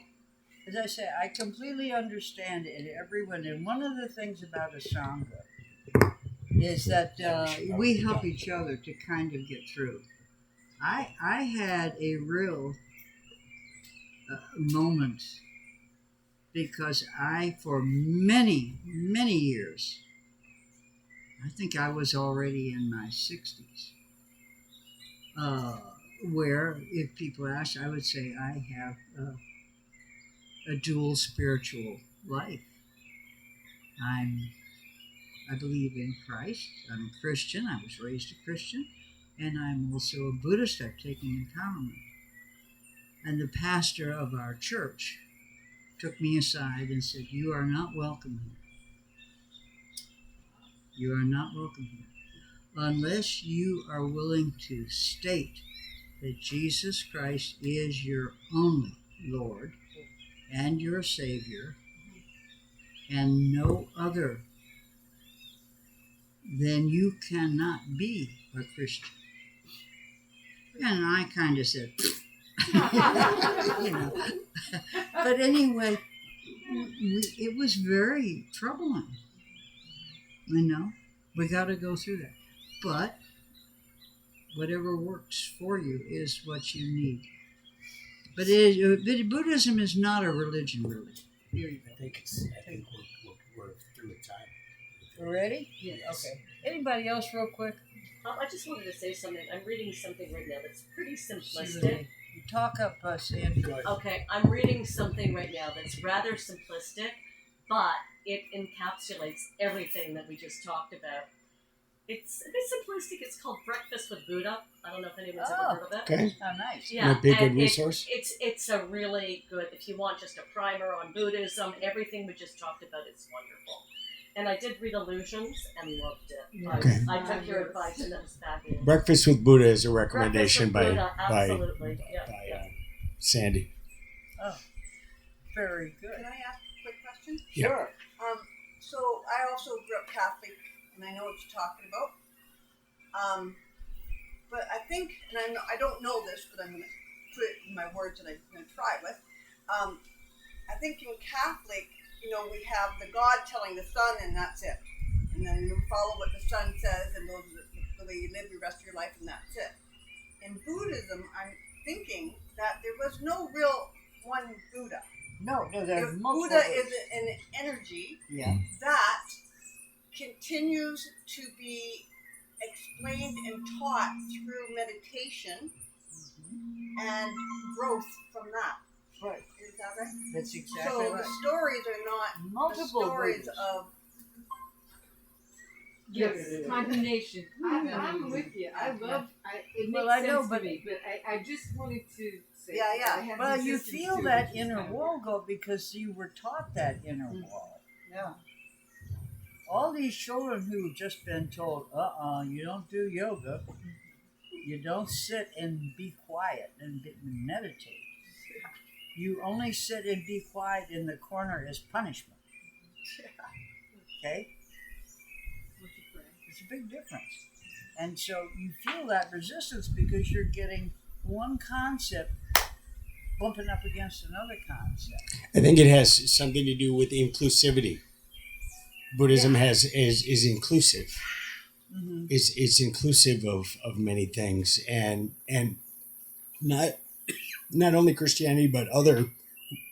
As I say, I completely understand it, everyone. And one of the things about a Sangha is that we help each other to kind of get through. I had a real moment because for many, many years, I think I was already in my 60s, where if people asked, I would say I have a dual spiritual life. I believe in Christ. I'm a Christian. I was raised a Christian. And I'm also a Buddhist. I've taken empowerment. And the pastor of our church took me aside and said, you are not welcome here. You are not welcome here. Unless you are willing to state that Jesus Christ is your only Lord and your Savior and no other, then you cannot be a Christian. And I kind of said, you know. But anyway, it was very troubling. You know, we got to go through that. But whatever works for you is what you need. But Buddhism is not a religion, really. Here you go. I think we're through with time. We're ready? Yeah. Okay. Anybody else, real quick? I just wanted to say something. I'm reading something right now that's pretty simplistic. You talk up, Sandy. Okay, I'm reading something right now that's rather simplistic, but it encapsulates everything that we just talked about. It's a bit simplistic. It's called Breakfast with Buddha. I don't know if anyone's ever heard of it. Okay. Oh, nice. Yeah, Might be a good and resource. It's a really good, if you want just a primer on Buddhism, everything we just talked about, it's wonderful. And I did read Illusions and loved it. Okay. I took your advice and that was fabulous. Breakfast with Buddha is a recommendation by Absolutely. Sandy. Oh, very good. Can I ask a quick question? Yeah. Sure. So I also grew up Catholic, and I know what you're talking about. But I think, and I don't know this, but I'm going to put it in my words, and I'm going to try with. I think in Catholic, we have the God telling the Son, and that's it. And then you follow what the Son says, and those are the way you live the rest of your life, and that's it. In Buddhism, I'm thinking that there was no real one Buddha. No, there's multiple. Buddha is an energy that continues to be explained and taught through meditation and growth from that. Right. Is that right? That's exactly So right. the stories are not Multiple the stories Buddhas. of. Yes, condemnation. I'm with you. It makes Well, I know, sense but- to me, but I just wanted to say. Yeah, yeah. I have Well, you resistance feel to it, that which is inner kind of wall go because you were taught that inner wall. Yeah. All these children who've just been told, you don't do yoga, you don't sit and be quiet and meditate. You only sit and be quiet in the corner as punishment. Okay? It's a big difference. And so you feel that resistance because you're getting one concept bumping up against another concept. I think it has something to do with inclusivity. Buddhism is inclusive. Mm-hmm. It's inclusive of many things, and not only Christianity but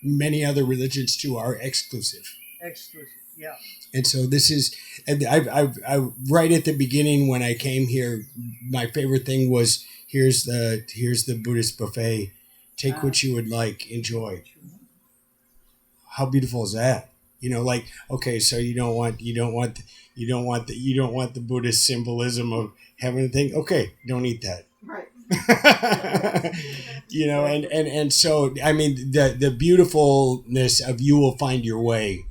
many other religions too are exclusive. Exclusive, yeah. And so this is, and I right at the beginning when I came here, my favorite thing was here's the Buddhist buffet. Take what you would like, enjoy. How beautiful is that? Like, okay, so you don't want the Buddhist symbolism of having a thing. Okay, don't eat that. right. And so I mean the beautifulness of you will find your way.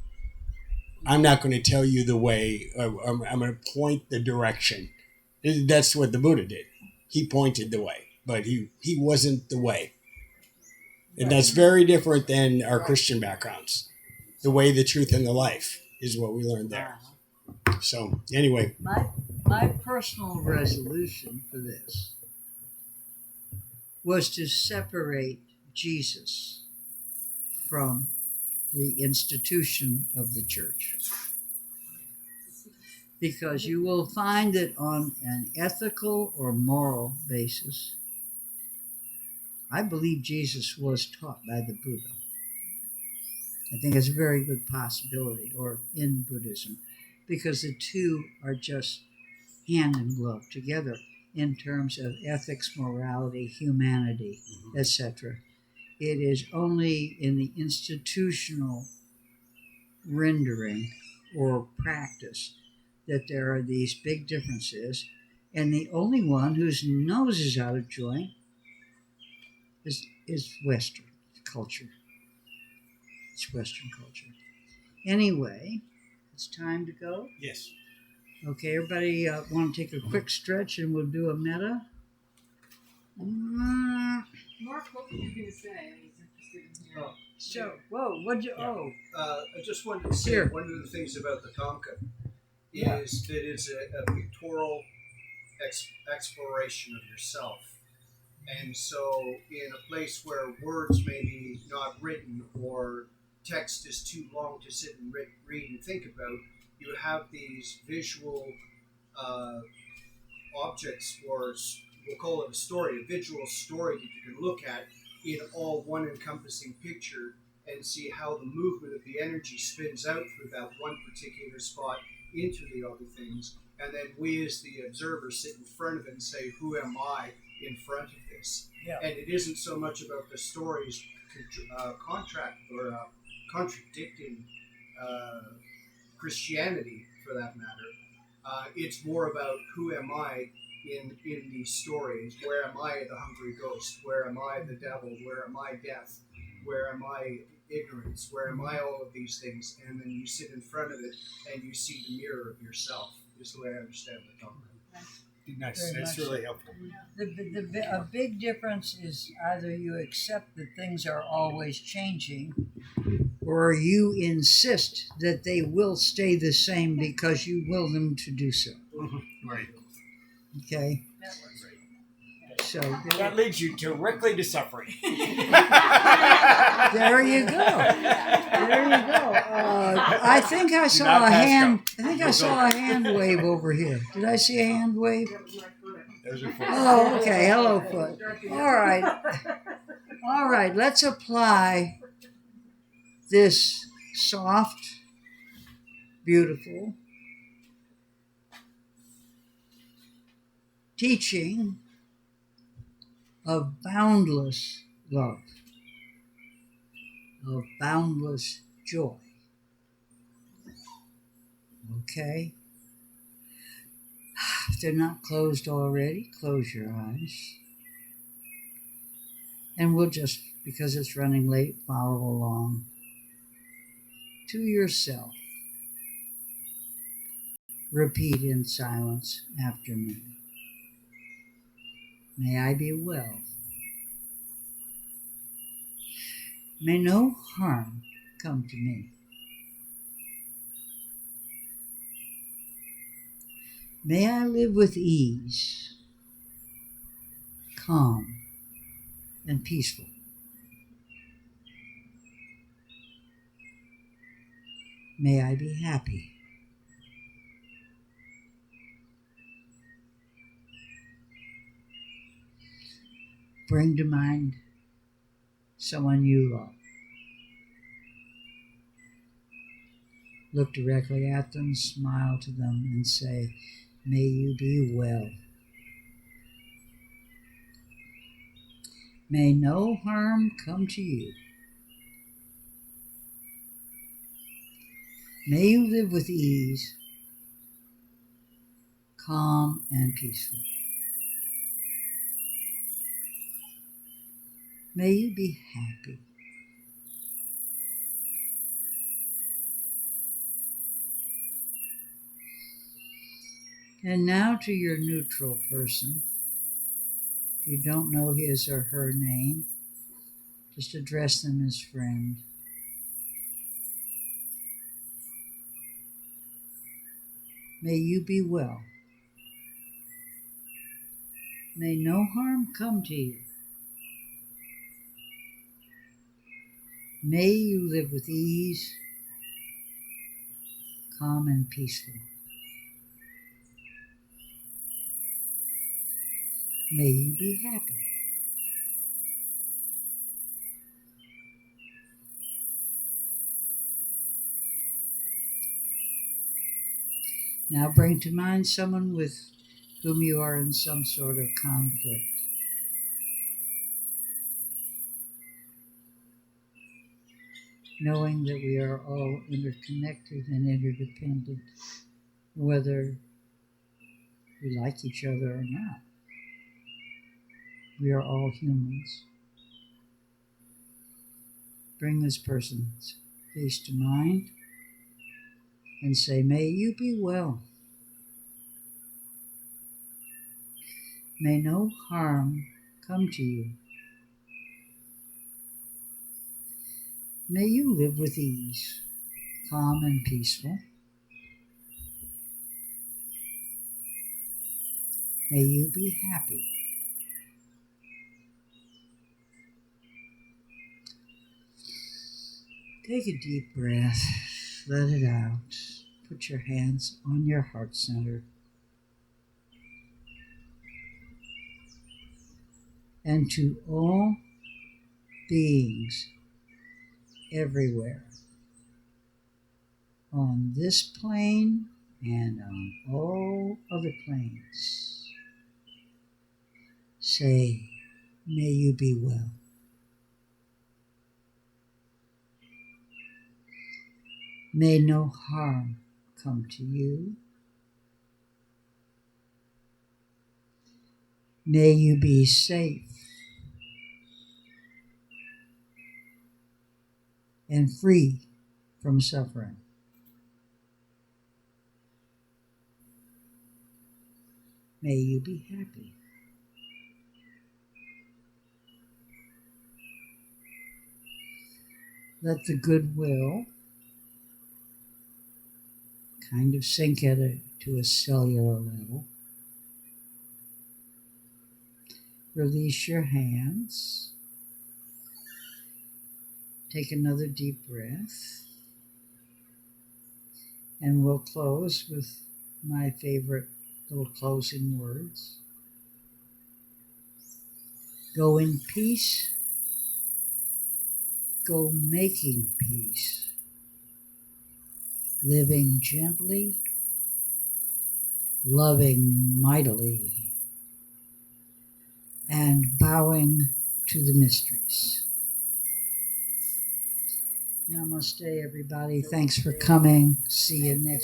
I'm not going to tell you the way. I'm going to point the direction. That's what the Buddha did. He pointed the way, but he wasn't the way. And that's very different than our Christian backgrounds. The way, the truth, and the life is what we learned there. So anyway, my personal resolution for this was to separate Jesus from the institution of the church. Because you will find that on an ethical or moral basis, I believe Jesus was taught by the Buddha. I think it's a very good possibility, or in Buddhism, because the two are just hand in glove together in terms of ethics, morality, humanity, etc. It is only in the institutional rendering or practice that there are these big differences, and the only one whose nose is out of joint is Western culture. It's Western culture. Anyway, it's time to go. yes. Okay, everybody want to take a quick stretch and we'll do a meta? Mark, what were you going to say? I was interested in hearing. So, whoa, what'd you, I just wanted to say Here. one of the things about the Thanka Yeah. is that it's a pictorial exploration of yourself. And so in a place where words may be not written or text is too long to sit and read and think about, you have these visual objects, or we'll call it a story, a visual story that you can look at in all one encompassing picture and see how the movement of the energy spins out through that one particular spot into the other things. And then we as the observer sit in front of it and say, who am I in front of this? Yeah. And it isn't so much about the stories contradicting Christianity, for that matter. It's more about who am I in these stories. Where am I the hungry ghost? Where am I the devil? Where am I death? Where am I ignorance? Where am I all of these things? And then you sit in front of it and you see the mirror of yourself, is the way I understand the Thanka. Nice. Very That's much really helpful. A big difference is either you accept that things are always changing, or you insist that they will stay the same because you will them to do so. Right. Okay? So That leads you directly to suffering. there you go. There you go. I think I saw a hand. I think I saw a hand wave over here. Did I see a hand wave? Oh, okay. Hello, foot. All right. Let's apply this soft, beautiful teaching of boundless love, of boundless joy. Okay? If they're not closed already, close your eyes. And we'll just, because it's running late, follow along. To yourself, repeat in silence after me. May I be well. May no harm come to me. May I live with ease, calm, and peaceful. May I be happy. Bring to mind someone you love. Look directly at them, smile to them, and say, may you be well. May no harm come to you. May you live with ease, calm, and peaceful. May you be happy. And now to your neutral person. If you don't know his or her name, just address them as friend. May you be well. May no harm come to you. May you live with ease, calm and peaceful. May you be happy. Now bring to mind someone with whom you are in some sort of conflict. Knowing that we are all interconnected and interdependent, whether we like each other or not. We are all humans. Bring this person's face to mind and say, may you be well. May no harm come to you. May you live with ease, calm and peaceful. May you be happy. Take a deep breath, let it out. Put your hands on your heart center. And to all beings everywhere, on this plane and on all other planes, say, may you be well. May no harm come to you. May you be safe and free from suffering. May you be happy. Let the goodwill kind of sink to a cellular level. Release your hands. Take another deep breath. And we'll close with my favorite little closing words. Go in peace. Go making peace. Living gently. Loving mightily. And bowing to the mysteries. Namaste, everybody. Thanks for coming. See you next